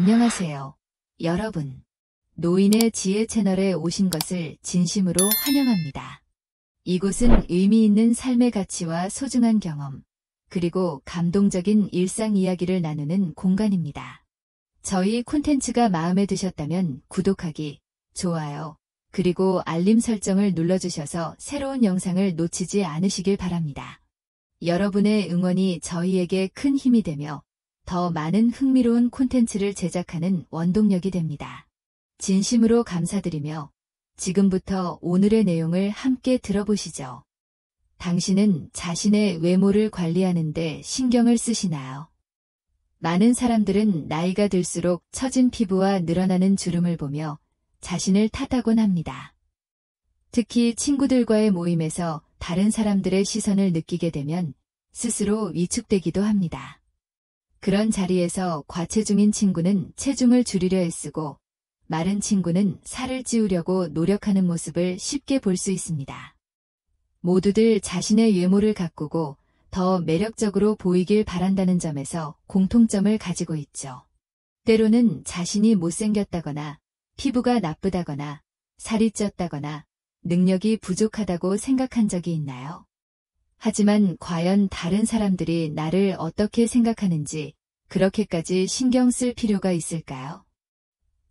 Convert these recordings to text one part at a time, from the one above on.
안녕하세요, 여러분. 노인의 지혜 채널에 오신 것을 진심으로 환영합니다. 이곳은 의미 있는 삶의 가치와 소중한 경험, 그리고 감동적인 일상 이야기를 나누는 공간입니다. 저희 콘텐츠가 마음에 드셨다면 구독하기, 좋아요, 그리고 알림 설정을 눌러주셔서 새로운 영상을 놓치지 않으시길 바랍니다. 여러분의 응원이 저희에게 큰 힘이 되며 더 많은 흥미로운 콘텐츠를 제작하는 원동력이 됩니다. 진심으로 감사드리며 지금부터 오늘의 내용을 함께 들어보시죠. 당신은 자신의 외모를 관리하는 데 신경을 쓰시나요? 많은 사람들은 나이가 들수록 처진 피부와 늘어나는 주름을 보며 자신을 탓하곤 합니다. 특히 친구들과의 모임에서 다른 사람들의 시선을 느끼게 되면 스스로 위축되기도 합니다. 그런 자리에서 과체중인 친구는 체중을 줄이려 애쓰고 마른 친구는 살을 찌우려고 노력하는 모습을 쉽게 볼 수 있습니다. 모두들 자신의 외모를 가꾸고 더 매력적으로 보이길 바란다는 점에서 공통점을 가지고 있죠. 때로는 자신이 못생겼다거나 피부가 나쁘다거나 살이 쪘다거나 능력이 부족하다고 생각한 적이 있나요? 하지만 과연 다른 사람들이 나를 어떻게 생각하는지 그렇게까지 신경 쓸 필요가 있을까요?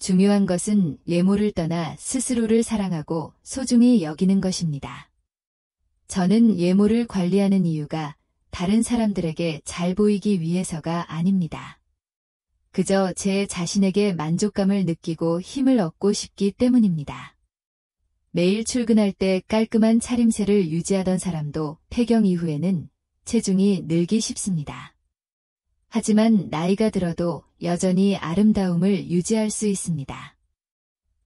중요한 것은 외모를 떠나 스스로를 사랑하고 소중히 여기는 것입니다. 저는 외모를 관리하는 이유가 다른 사람들에게 잘 보이기 위해서가 아닙니다. 그저 제 자신에게 만족감을 느끼고 힘을 얻고 싶기 때문입니다. 매일 출근할 때 깔끔한 차림새를 유지하던 사람도 폐경 이후에는 체중이 늘기 쉽습니다. 하지만 나이가 들어도 여전히 아름다움을 유지할 수 있습니다.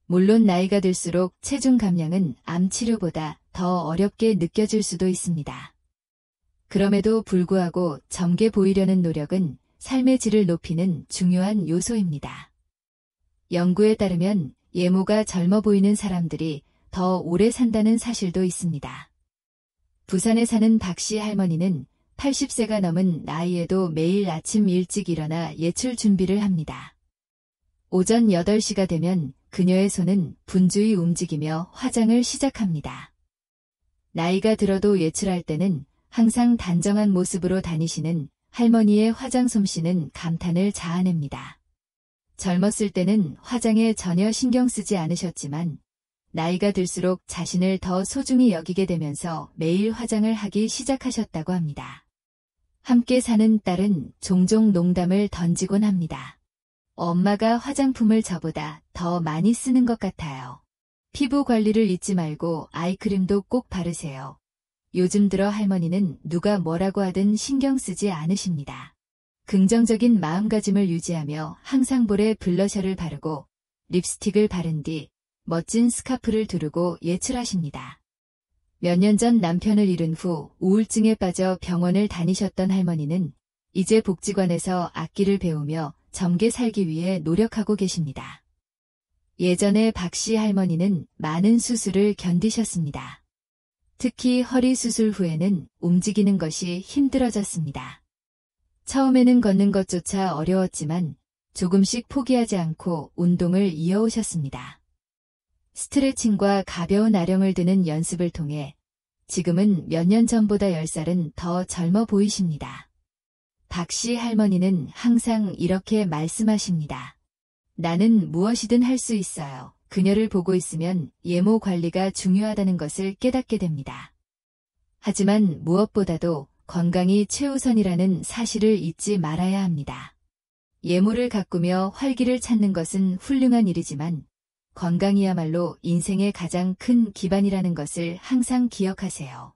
물론 나이가 들수록 체중 감량은 암 치료보다 더 어렵게 느껴질 수도 있습니다. 그럼에도 불구하고 젊게 보이려는 노력은 삶의 질을 높이는 중요한 요소입니다. 연구에 따르면 외모가 젊어 보이는 사람들이 더 오래 산다는 사실도 있습니다. 부산에 사는 박씨 할머니는 80세가 넘은 나이에도 매일 아침 일찍 일어나 외출 준비를 합니다. 오전 8시가 되면 그녀의 손은 분주히 움직이며 화장을 시작합니다. 나이가 들어도 외출할 때는 항상 단정한 모습으로 다니시는 할머니의 화장 솜씨는 감탄을 자아냅니다. 젊었을 때는 화장에 전혀 신경 쓰지 않으셨지만 나이가 들수록 자신을 더 소중히 여기게 되면서 매일 화장을 하기 시작하셨다고 합니다. 함께 사는 딸은 종종 농담을 던지곤 합니다. 엄마가 화장품을 저보다 더 많이 쓰는 것 같아요. 피부 관리를 잊지 말고 아이크림도 꼭 바르세요. 요즘 들어 할머니는 누가 뭐라고 하든 신경 쓰지 않으십니다. 긍정적인 마음가짐을 유지하며 항상 볼에 블러셔를 바르고 립스틱을 바른 뒤 멋진 스카프를 두르고 외출하십니다. 몇 년 전 남편을 잃은 후 우울증에 빠져 병원을 다니셨던 할머니는 이제 복지관에서 악기를 배우며 젊게 살기 위해 노력하고 계십니다. 예전에 박씨 할머니는 많은 수술을 견디셨습니다. 특히 허리 수술 후에는 움직이는 것이 힘들어졌습니다. 처음에는 걷는 것조차 어려웠지만 조금씩 포기하지 않고 운동을 이어오셨습니다. 스트레칭과 가벼운 아령을 드는 연습을 통해 지금은 몇 년 전보다 10살은 더 젊어 보이십니다. 박씨 할머니는 항상 이렇게 말씀하십니다. 나는 무엇이든 할 수 있어요. 그녀를 보고 있으면 외모 관리가 중요하다는 것을 깨닫게 됩니다. 하지만 무엇보다도 건강이 최우선이라는 사실을 잊지 말아야 합니다. 외모를 가꾸며 활기를 찾는 것은 훌륭한 일이지만 건강이야말로 인생의 가장 큰 기반이라는 것을 항상 기억하세요.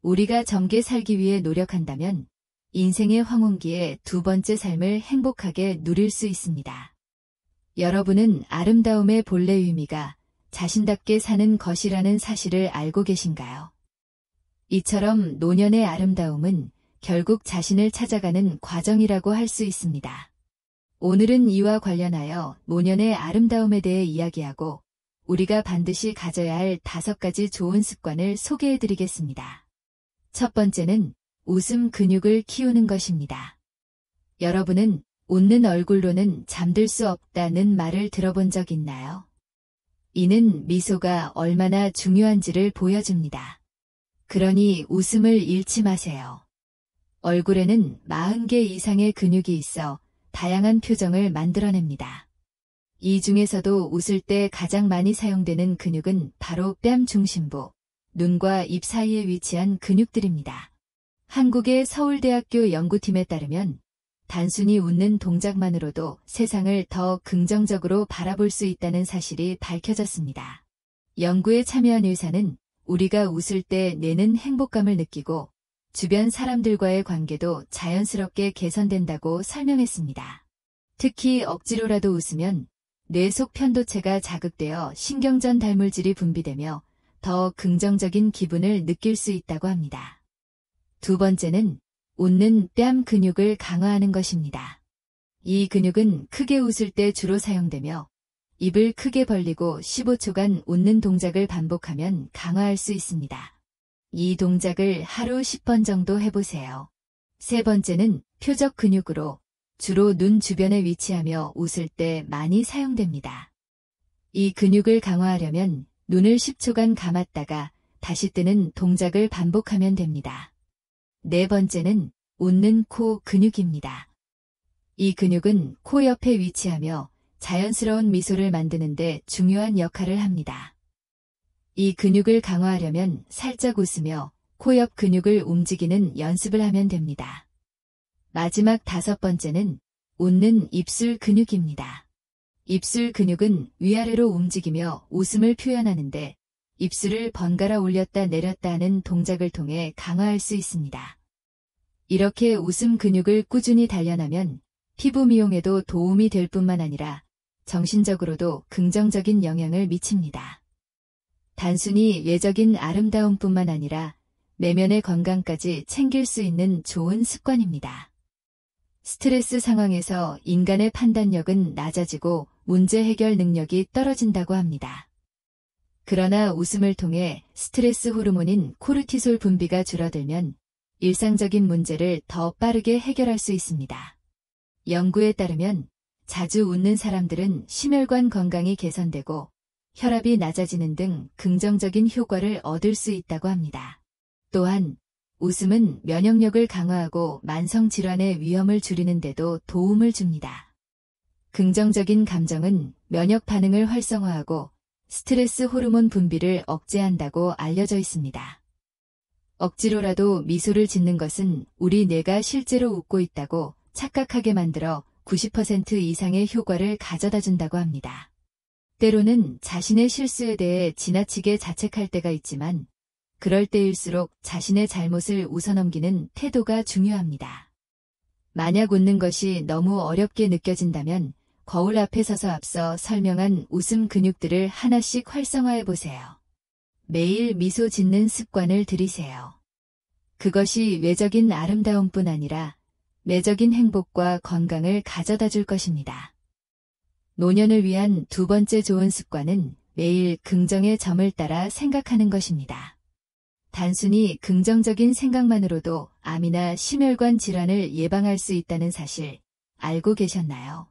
우리가 젊게 살기 위해 노력한다면 인생의 황혼기에 두 번째 삶을 행복하게 누릴 수 있습니다. 여러분은 아름다움의 본래 의미가 자신답게 사는 것이라는 사실을 알고 계신가요? 이처럼 노년의 아름다움은 결국 자신을 찾아가는 과정이라고 할 수 있습니다. 오늘은 이와 관련하여 노년의 아름다움에 대해 이야기하고 우리가 반드시 가져야 할 5가지 좋은 습관을 소개해드리겠습니다. 첫 번째는 웃음 근육을 키우는 것입니다. 여러분은 웃는 얼굴로는 잠들 수 없다는 말을 들어본 적 있나요? 이는 미소가 얼마나 중요한지를 보여줍니다. 그러니 웃음을 잃지 마세요. 얼굴에는 40개 이상의 근육이 있어 다양한 표정을 만들어냅니다. 이 중에서도 웃을 때 가장 많이 사용되는 근육은 바로 뺨 중심부, 눈과 입 사이에 위치한 근육들입니다. 한국의 서울대학교 연구팀에 따르면 단순히 웃는 동작만으로도 세상을 더 긍정적으로 바라볼 수 있다는 사실이 밝혀졌습니다. 연구에 참여한 의사는 우리가 웃을 때 내는 행복감을 느끼고 주변 사람들과의 관계도 자연스럽게 개선된다고 설명했습니다. 특히 억지로라도 웃으면 뇌 속 편도체가 자극되어 신경전 달물질이 분비되며 더 긍정적인 기분을 느낄 수 있다고 합니다. 두 번째는 웃는 뺨 근육을 강화하는 것입니다. 이 근육은 크게 웃을 때 주로 사용되며 입을 크게 벌리고 15초간 웃는 동작을 반복하면 강화할 수 있습니다. 이 동작을 하루 10번 정도 해보세요. 세 번째는 표적 근육으로 주로 눈 주변에 위치하며 웃을 때 많이 사용됩니다. 이 근육을 강화하려면 눈을 10초간 감았다가 다시 뜨는 동작을 반복하면 됩니다. 네 번째는 웃는 코 근육입니다. 이 근육은 코 옆에 위치하며 자연스러운 미소를 만드는 데 중요한 역할을 합니다. 이 근육을 강화하려면 살짝 웃으며 코 옆 근육을 움직이는 연습을 하면 됩니다. 마지막 다섯 번째는 웃는 입술 근육입니다. 입술 근육은 위아래로 움직이며 웃음을 표현하는데 입술을 번갈아 올렸다 내렸다 하는 동작을 통해 강화할 수 있습니다. 이렇게 웃음 근육을 꾸준히 단련하면 피부 미용에도 도움이 될 뿐만 아니라 정신적으로도 긍정적인 영향을 미칩니다. 단순히 외적인 아름다움뿐만 아니라 내면의 건강까지 챙길 수 있는 좋은 습관입니다. 스트레스 상황에서 인간의 판단력은 낮아지고 문제 해결 능력이 떨어진다고 합니다. 그러나 웃음을 통해 스트레스 호르몬인 코르티솔 분비가 줄어들면 일상적인 문제를 더 빠르게 해결할 수 있습니다. 연구에 따르면 자주 웃는 사람들은 심혈관 건강이 개선되고 혈압이 낮아지는 등 긍정적인 효과를 얻을 수 있다고 합니다. 또한 웃음은 면역력을 강화하고 만성질환의 위험을 줄이는 데도 도움을 줍니다. 긍정적인 감정은 면역 반응을 활성화하고 스트레스 호르몬 분비를 억제한다고 알려져 있습니다. 억지로라도 미소를 짓는 것은 우리 뇌가 실제로 웃고 있다고 착각하게 만들어 90% 이상의 효과를 가져다 준다고 합니다. 때로는 자신의 실수에 대해 지나치게 자책할 때가 있지만 그럴 때일수록 자신의 잘못을 웃어넘기는 태도가 중요합니다. 만약 웃는 것이 너무 어렵게 느껴진다면 거울 앞에 서서 앞서 설명한 웃음 근육들을 하나씩 활성화해 보세요. 매일 미소 짓는 습관을 들이세요. 그것이 외적인 아름다움뿐 아니라 내적인 행복과 건강을 가져다 줄 것입니다. 노년을 위한 두 번째 좋은 습관은 매일 긍정의 점을 따라 생각하는 것입니다. 단순히 긍정적인 생각만으로도 암이나 심혈관 질환을 예방할 수 있다는 사실 알고 계셨나요?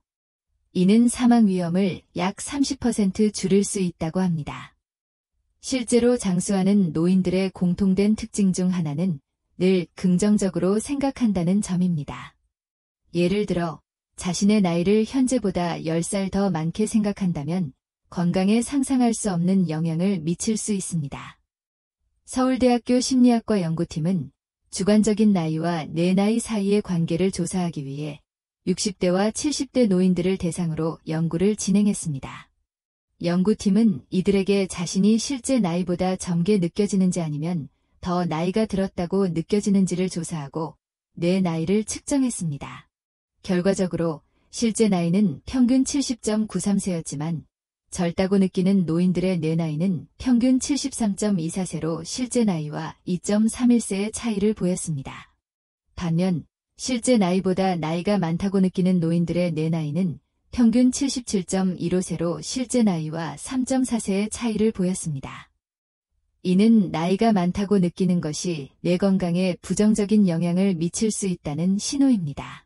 이는 사망 위험을 약 30% 줄일 수 있다고 합니다. 실제로 장수하는 노인들의 공통된 특징 중 하나는 늘 긍정적으로 생각한다는 점입니다. 예를 들어 자신의 나이를 현재보다 10살 더 많게 생각한다면 건강에 상상할 수 없는 영향을 미칠 수 있습니다. 서울대학교 심리학과 연구팀은 주관적인 나이와 내 나이 사이의 관계를 조사하기 위해 60대와 70대 노인들을 대상으로 연구를 진행했습니다. 연구팀은 이들에게 자신이 실제 나이보다 젊게 느껴지는지 아니면 더 나이가 들었다고 느껴지는지를 조사하고 내 나이를 측정했습니다. 결과적으로 실제 나이는 평균 70.93세였지만 젊다고 느끼는 노인들의 내 나이는 평균 73.24세로 실제 나이와 2.31세의 차이를 보였습니다. 반면 실제 나이보다 나이가 많다고 느끼는 노인들의 내 나이는 평균 77.15세로 실제 나이와 3.4세의 차이를 보였습니다. 이는 나이가 많다고 느끼는 것이 뇌 건강에 부정적인 영향을 미칠 수 있다는 신호입니다.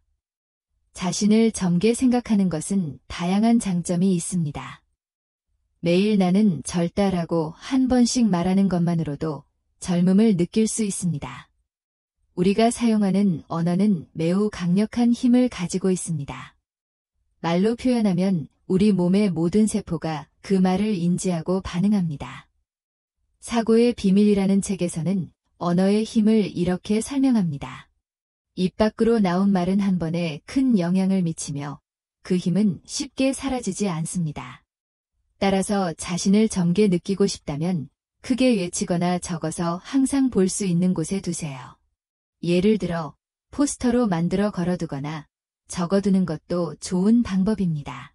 자신을 젊게 생각하는 것은 다양한 장점이 있습니다. 매일 나는 젊다라고 한 번씩 말하는 것만으로도 젊음을 느낄 수 있습니다. 우리가 사용하는 언어는 매우 강력한 힘을 가지고 있습니다. 말로 표현하면 우리 몸의 모든 세포가 그 말을 인지하고 반응합니다. 사고의 비밀이라는 책에서는 언어의 힘을 이렇게 설명합니다. 입 밖으로 나온 말은 한 번에 큰 영향을 미치며 그 힘은 쉽게 사라지지 않습니다. 따라서 자신을 젊게 느끼고 싶다면 크게 외치거나 적어서 항상 볼 수 있는 곳에 두세요. 예를 들어 포스터로 만들어 걸어두거나 적어두는 것도 좋은 방법입니다.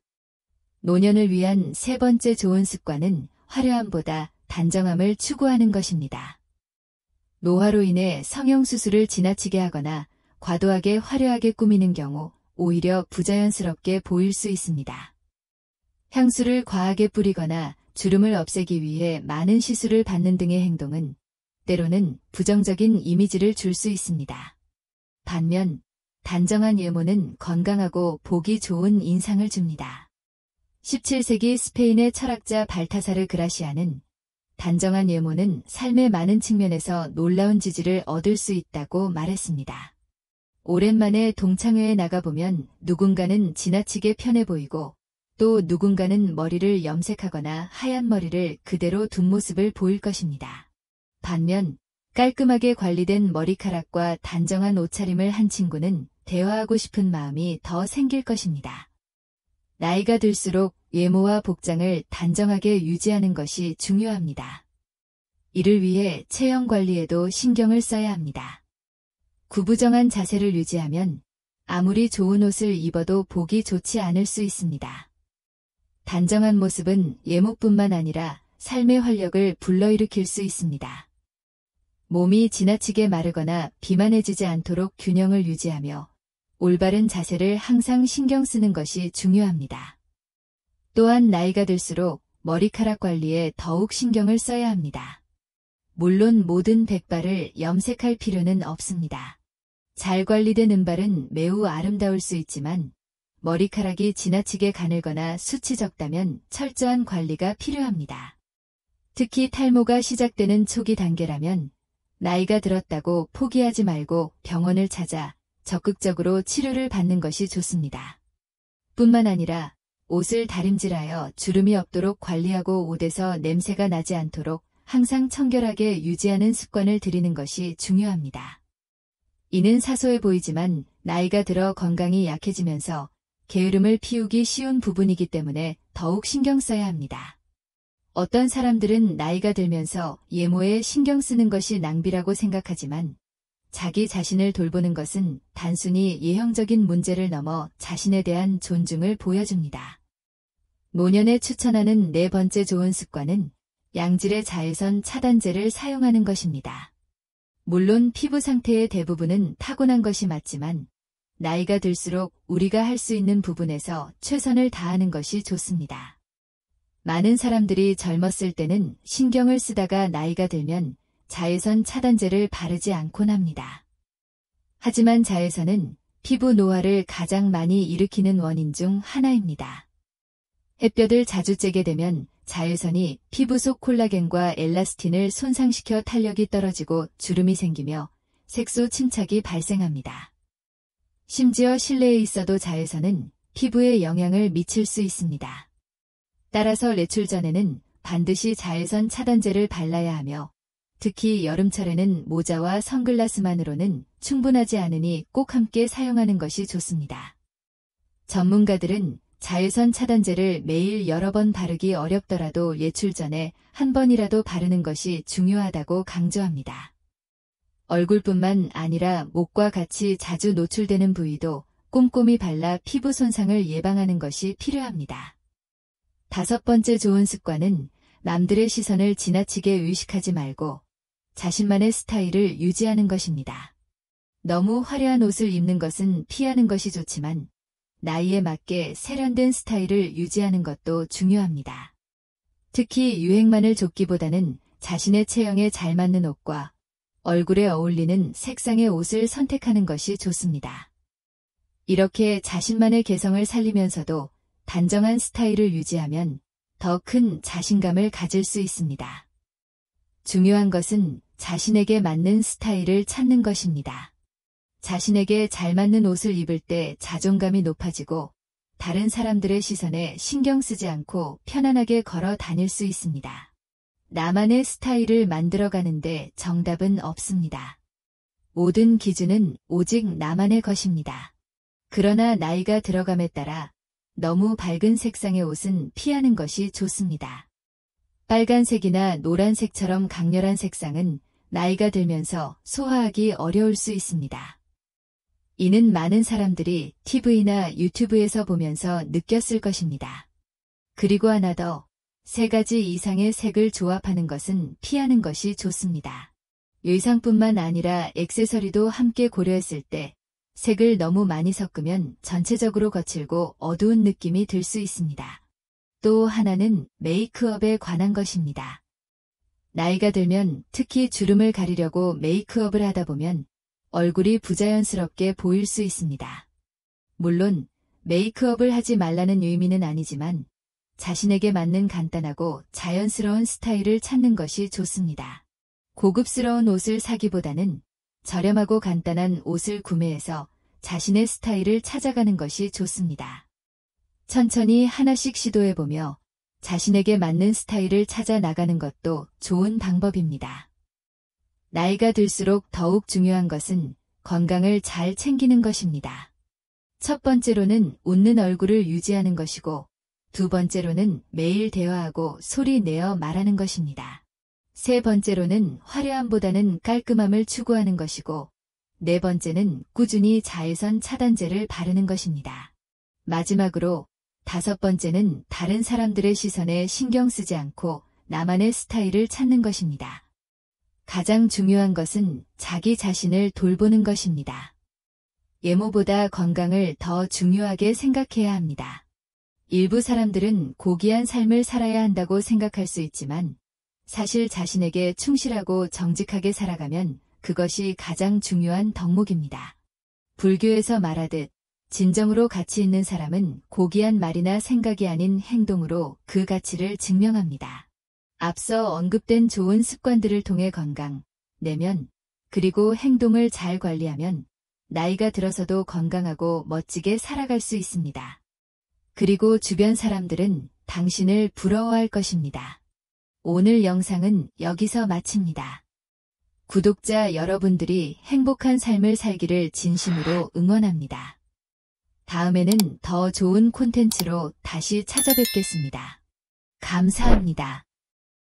노년을 위한 세 번째 좋은 습관은 화려함보다 단정함을 추구하는 것입니다. 노화로 인해 성형수술을 지나치게 하거나 과도하게 화려하게 꾸미는 경우 오히려 부자연스럽게 보일 수 있습니다. 향수를 과하게 뿌리거나 주름을 없애기 위해 많은 시술을 받는 등의 행동은 때로는 부정적인 이미지를 줄 수 있습니다. 반면 단정한 외모는 건강하고 보기 좋은 인상을 줍니다. 17세기 스페인의 철학자 발타사르 그라시아는 단정한 외모는 삶의 많은 측면에서 놀라운 지지를 얻을 수 있다고 말했습니다. 오랜만에 동창회에 나가보면 누군가는 지나치게 편해 보이고 또 누군가는 머리를 염색하거나 하얀 머리를 그대로 둔 모습을 보일 것입니다. 반면 깔끔하게 관리된 머리카락과 단정한 옷차림을 한 친구는 대화하고 싶은 마음이 더 생길 것입니다. 나이가 들수록 외모와 복장을 단정하게 유지하는 것이 중요합니다. 이를 위해 체형 관리에도 신경을 써야 합니다. 구부정한 자세를 유지하면 아무리 좋은 옷을 입어도 보기 좋지 않을 수 있습니다. 단정한 모습은 외모뿐만 아니라 삶의 활력을 불러일으킬 수 있습니다. 몸이 지나치게 마르거나 비만해지지 않도록 균형을 유지하며 올바른 자세를 항상 신경 쓰는 것이 중요합니다. 또한 나이가 들수록 머리카락 관리에 더욱 신경을 써야 합니다. 물론 모든 백발을 염색할 필요는 없습니다. 잘 관리된 은발은 매우 아름다울 수 있지만 머리카락이 지나치게 가늘거나 숱이 적다면 철저한 관리가 필요합니다. 특히 탈모가 시작되는 초기 단계라면 나이가 들었다고 포기하지 말고 병원을 찾아 적극적으로 치료를 받는 것이 좋습니다. 뿐만 아니라 옷을 다림질하여 주름이 없도록 관리하고 옷에서 냄새가 나지 않도록 항상 청결하게 유지하는 습관을 들이는 것이 중요합니다. 이는 사소해 보이지만 나이가 들어 건강이 약해지면서 게으름을 피우기 쉬운 부분이기 때문에 더욱 신경 써야 합니다. 어떤 사람들은 나이가 들면서 외모에 신경 쓰는 것이 낭비라고 생각하지만 자기 자신을 돌보는 것은 단순히 예형적인 문제를 넘어 자신에 대한 존중을 보여줍니다. 노년에 추천하는 네 번째 좋은 습관은 양질의 자외선 차단제를 사용하는 것입니다. 물론 피부 상태의 대부분은 타고난 것이 맞지만 나이가 들수록 우리가 할 수 있는 부분에서 최선을 다하는 것이 좋습니다. 많은 사람들이 젊었을 때는 신경을 쓰다가 나이가 들면 자외선 차단제를 바르지 않곤 합니다. 하지만 자외선은 피부 노화를 가장 많이 일으키는 원인 중 하나입니다. 햇볕을 자주 쬐게 되면 자외선이 피부 속 콜라겐과 엘라스틴을 손상시켜 탄력이 떨어지고 주름이 생기며 색소 침착이 발생합니다. 심지어 실내에 있어도 자외선은 피부에 영향을 미칠 수 있습니다. 따라서 외출 전에는 반드시 자외선 차단제를 발라야 하며 특히 여름철에는 모자와 선글라스만으로는 충분하지 않으니 꼭 함께 사용하는 것이 좋습니다. 전문가들은 자외선 차단제를 매일 여러 번 바르기 어렵더라도 외출 전에 한 번이라도 바르는 것이 중요하다고 강조합니다. 얼굴뿐만 아니라 목과 같이 자주 노출되는 부위도 꼼꼼히 발라 피부 손상을 예방하는 것이 필요합니다. 다섯 번째 좋은 습관은 남들의 시선을 지나치게 의식하지 말고 자신만의 스타일을 유지하는 것입니다. 너무 화려한 옷을 입는 것은 피하는 것이 좋지만 나이에 맞게 세련된 스타일을 유지하는 것도 중요합니다. 특히 유행만을 좇기보다는 자신의 체형에 잘 맞는 옷과 얼굴에 어울리는 색상의 옷을 선택하는 것이 좋습니다. 이렇게 자신만의 개성을 살리면서도 단정한 스타일을 유지하면 더 큰 자신감을 가질 수 있습니다. 중요한 것은 자신에게 맞는 스타일을 찾는 것입니다. 자신에게 잘 맞는 옷을 입을 때 자존감이 높아지고 다른 사람들의 시선에 신경 쓰지 않고 편안하게 걸어 다닐 수 있습니다. 나만의 스타일을 만들어가는데 정답은 없습니다. 모든 기준은 오직 나만의 것입니다. 그러나 나이가 들어감에 따라 너무 밝은 색상의 옷은 피하는 것이 좋습니다. 빨간색이나 노란색처럼 강렬한 색상은 나이가 들면서 소화하기 어려울 수 있습니다. 이는 많은 사람들이 TV나 유튜브에서 보면서 느꼈을 것입니다. 그리고 하나 더, 3가지 이상의 색을 조합하는 것은 피하는 것이 좋습니다. 의상뿐만 아니라 액세서리도 함께 고려했을 때 색을 너무 많이 섞으면 전체적으로 거칠고 어두운 느낌이 들 수 있습니다. 또 하나는 메이크업에 관한 것입니다. 나이가 들면 특히 주름을 가리려고 메이크업을 하다 보면 얼굴이 부자연스럽게 보일 수 있습니다. 물론 메이크업을 하지 말라는 의미는 아니지만 자신에게 맞는 간단하고 자연스러운 스타일을 찾는 것이 좋습니다. 고급스러운 옷을 사기보다는 저렴하고 간단한 옷을 구매해서 자신의 스타일을 찾아가는 것이 좋습니다. 천천히 하나씩 시도해보며 자신에게 맞는 스타일을 찾아 나가는 것도 좋은 방법입니다. 나이가 들수록 더욱 중요한 것은 건강을 잘 챙기는 것입니다. 첫 번째로는 웃는 얼굴을 유지하는 것이고, 두 번째로는 매일 대화하고 소리 내어 말하는 것입니다. 세 번째로는 화려함보다는 깔끔함을 추구하는 것이고, 네 번째는 꾸준히 자외선 차단제를 바르는 것입니다. 마지막으로 5번째는 다른 사람들의 시선에 신경 쓰지 않고 나만의 스타일을 찾는 것입니다. 가장 중요한 것은 자기 자신을 돌보는 것입니다. 외모보다 건강을 더 중요하게 생각해야 합니다. 일부 사람들은 고귀한 삶을 살아야 한다고 생각할 수 있지만 사실 자신에게 충실하고 정직하게 살아가면 그것이 가장 중요한 덕목입니다. 불교에서 말하듯 진정으로 가치 있는 사람은 고귀한 말이나 생각이 아닌 행동으로 그 가치를 증명합니다. 앞서 언급된 좋은 습관들을 통해 건강, 내면, 그리고 행동을 잘 관리하면 나이가 들어서도 건강하고 멋지게 살아갈 수 있습니다. 그리고 주변 사람들은 당신을 부러워할 것입니다. 오늘 영상은 여기서 마칩니다. 구독자 여러분들이 행복한 삶을 살기를 진심으로 응원합니다. 다음에는 더 좋은 콘텐츠로 다시 찾아뵙겠습니다. 감사합니다.